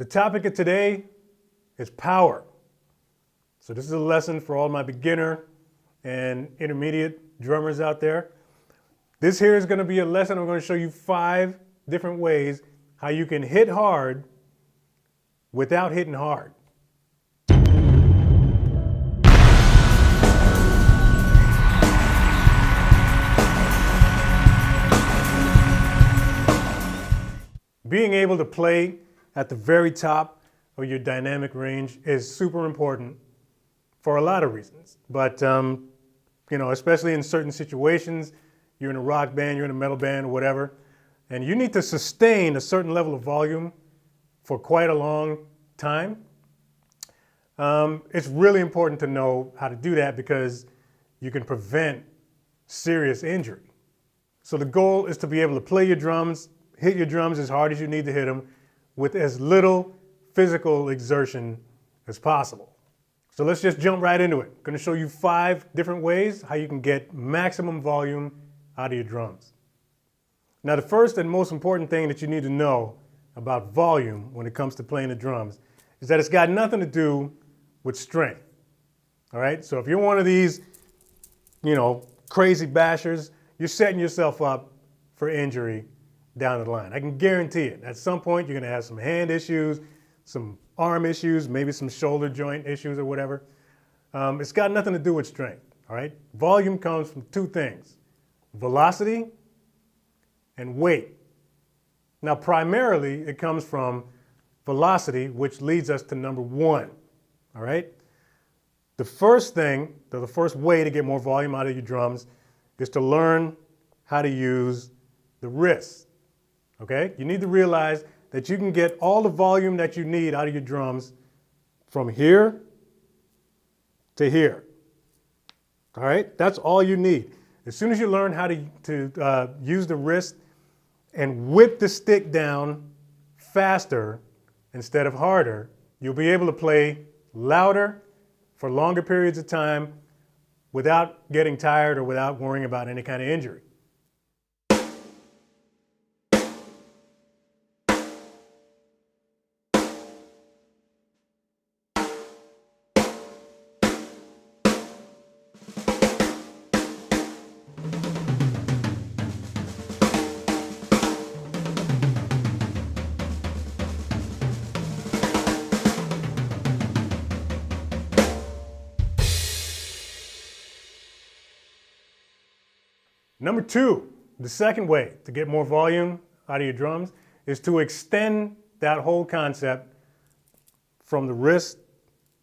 The topic of today is power. So this is a lesson for all my beginner and intermediate drummers out there. This here is going to be a lesson. I'm going to show you 5 different ways how you can hit hard without hitting hard. Being able to play at the very top of your dynamic range is super important for a lot of reasons. But, especially in certain situations, you're in a rock band, you're in a metal band or whatever, and you need to sustain a certain level of volume for quite a long time. It's really important to know how to do that because you can prevent serious injury. So the goal is to be able to play your drums, hit your drums as hard as you need to hit them with as little physical exertion as possible. So let's just jump right into it. I'm going to show you 5 different ways how you can get maximum volume out of your drums. Now, the first and most important thing that you need to know about volume when it comes to playing the drums is that it's got nothing to do with strength. All right? So if you're one of these, crazy bashers, you're setting yourself up for injury down the line. I can guarantee it. At some point, you're going to have some hand issues, some arm issues, maybe some shoulder joint issues or whatever. It's got nothing to do with strength, all right? Volume comes from 2 things, velocity and weight. Now, primarily, it comes from velocity, which leads us to number 1, all right? The first thing, the first way to get more volume out of your drums is to learn how to use the wrist. Okay? You need to realize that you can get all the volume that you need out of your drums from here to here. All right? That's all you need. As soon as you learn how to use the wrist and whip the stick down faster instead of harder, you'll be able to play louder for longer periods of time without getting tired or without worrying about any kind of injury. Number 2, the second way to get more volume out of your drums is to extend that whole concept from the wrist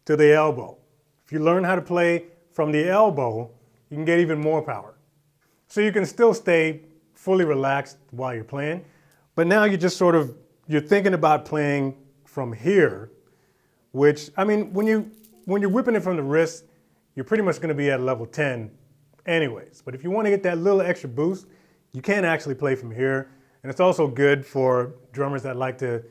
to the elbow. If you learn how to play from the elbow, you can get even more power. So you can still stay fully relaxed while you're playing, but now you're just you're thinking about playing from here, which, when you're whipping it from the wrist, you're pretty much going to be at level 10 anyways. But if you want to get that little extra boost, you can actually play from here. And it's also good for drummers that like to,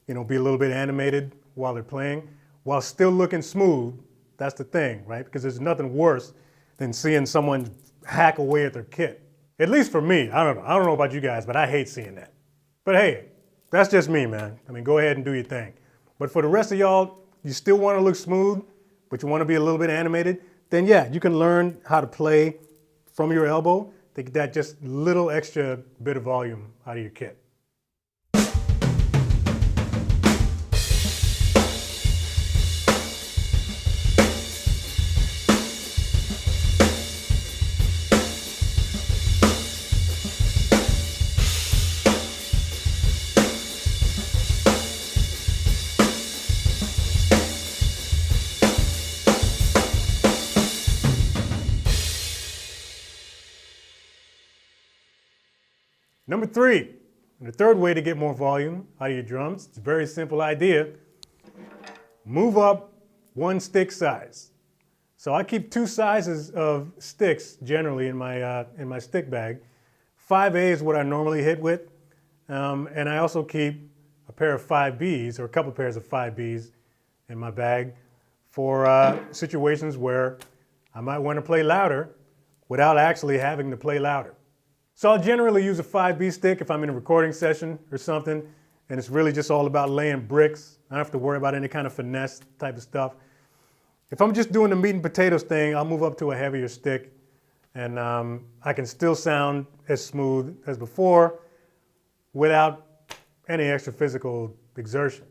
be a little bit animated while they're playing, while still looking smooth. That's the thing, right? Because there's nothing worse than seeing someone hack away at their kit. At least for me. I don't know about you guys, but I hate seeing that. But hey, that's just me, man. Go ahead and do your thing. But for the rest of y'all, you still want to look smooth, but you want to be a little bit animated, then yeah, you can learn how to play from your elbow to get that just little extra bit of volume out of your kit. Number 3, the third way to get more volume out of your drums, it's a very simple idea. Move up 1 stick size. So I keep 2 sizes of sticks generally in my stick bag. 5A is what I normally hit with, and I also keep a pair of 5Bs or a couple pairs of 5Bs in my bag for situations where I might want to play louder without actually having to play louder. So I'll generally use a 5B stick if I'm in a recording session or something, and it's really just all about laying bricks. I don't have to worry about any kind of finesse type of stuff. If I'm just doing the meat and potatoes thing, I'll move up to a heavier stick, and I can still sound as smooth as before without any extra physical exertion.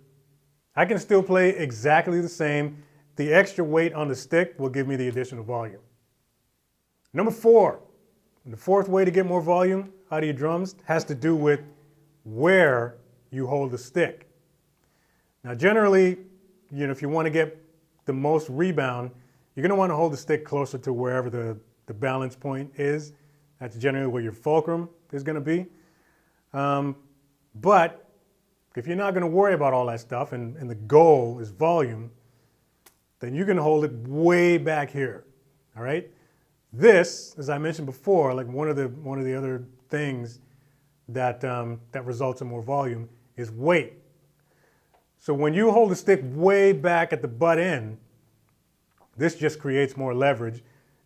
I can still play exactly the same. The extra weight on the stick will give me the additional volume. Number 4, the fourth way to get more volume out of your drums has to do with where you hold the stick. Now generally, if you want to get the most rebound, you're going to want to hold the stick closer to wherever the balance point is. That's generally where your fulcrum is going to be. But if you're not going to worry about all that stuff and the goal is volume, then you're going to hold it way back here, all right? This, as I mentioned before, like one of the other things that results in more volume is weight. So when you hold the stick way back at the butt end, this just creates more leverage,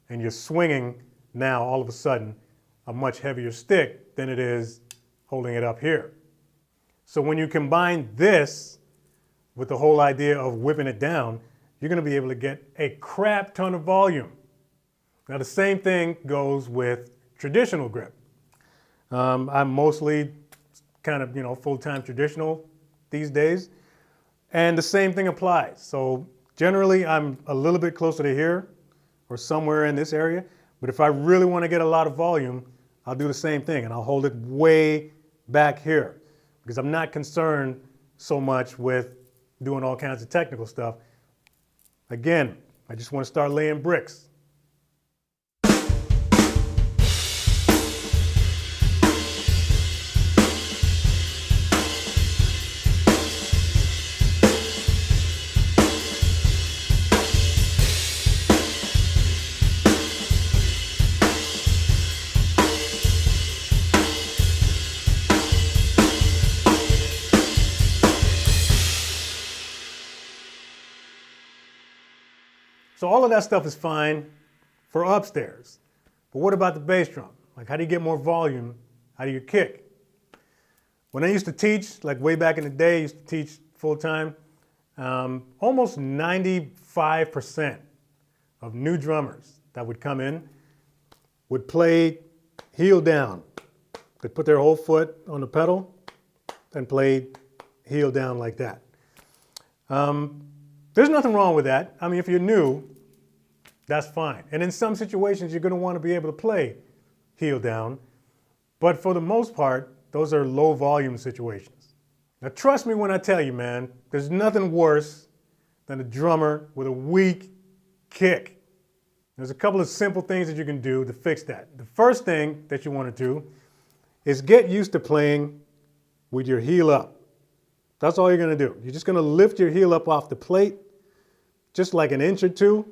and you're swinging now all of a sudden a much heavier stick than it is holding it up here. So when you combine this with the whole idea of whipping it down, you're going to be able to get a crap ton of volume. Now the same thing goes with traditional grip. I'm mostly kind of, full-time traditional these days, and the same thing applies. So generally I'm a little bit closer to here or somewhere in this area, but if I really want to get a lot of volume, I'll do the same thing and I'll hold it way back here because I'm not concerned so much with doing all kinds of technical stuff. Again, I just want to start laying bricks. So all of that stuff is fine for upstairs. But what about the bass drum? Like, how do you get more volume out of your kick? When I used to teach, like way back in the day, I used to teach full time, almost 95% of new drummers that would come in would play heel down. They'd put their whole foot on the pedal and play heel down like that. There's nothing wrong with that. I mean, if you're new, that's fine. And in some situations, you're going to want to be able to play heel down. But for the most part, those are low volume situations. Now, trust me when I tell you, man, there's nothing worse than a drummer with a weak kick. There's a couple of simple things that you can do to fix that. The first thing that you want to do is get used to playing with your heel up. That's all you're going to do. You're just going to lift your heel up off the plate, just like an inch or two,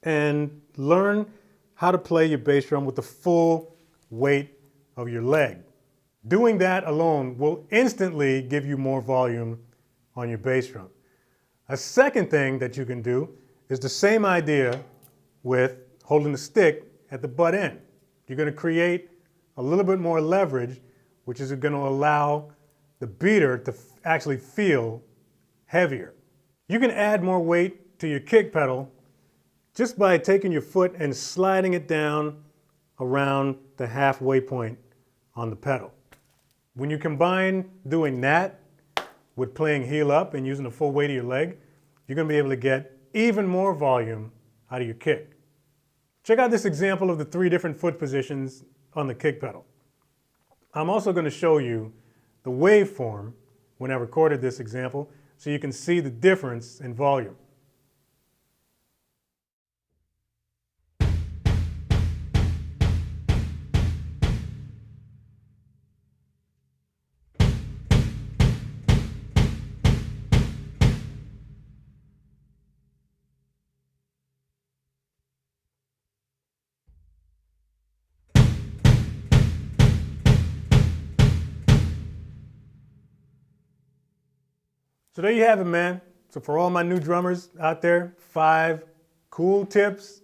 and learn how to play your bass drum with the full weight of your leg. Doing that alone will instantly give you more volume on your bass drum. A second thing that you can do is the same idea with holding the stick at the butt end. You're going to create a little bit more leverage, which is going to allow the beater to actually feel heavier. You can add more weight to your kick pedal just by taking your foot and sliding it down around the halfway point on the pedal. When you combine doing that with playing heel up and using the full weight of your leg, you're going to be able to get even more volume out of your kick. Check out this example of the 3 different foot positions on the kick pedal. I'm also going to show you the waveform when I recorded this example so you can see the difference in volume. So there you have it, man. So for all my new drummers out there, 5 cool tips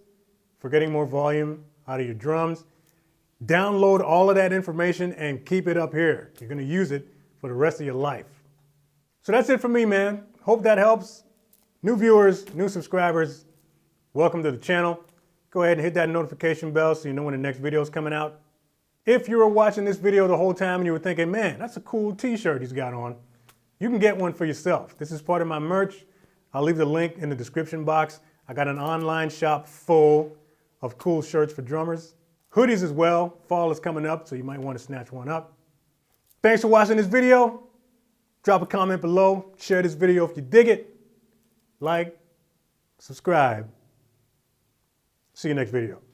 for getting more volume out of your drums. Download all of that information and keep it up here. You're going to use it for the rest of your life. So that's it for me, man. Hope that helps. New viewers, new subscribers, welcome to the channel. Go ahead and hit that notification bell so you know when the next video is coming out. If you were watching this video the whole time and you were thinking, man, that's a cool t-shirt he's got on, you can get one for yourself. This is part of my merch. I'll leave the link in the description box. I got an online shop full of cool shirts for drummers. Hoodies as well. Fall is coming up, so you might want to snatch one up. Thanks for watching this video. Drop a comment below. Share this video if you dig it. Like, subscribe. See you next video.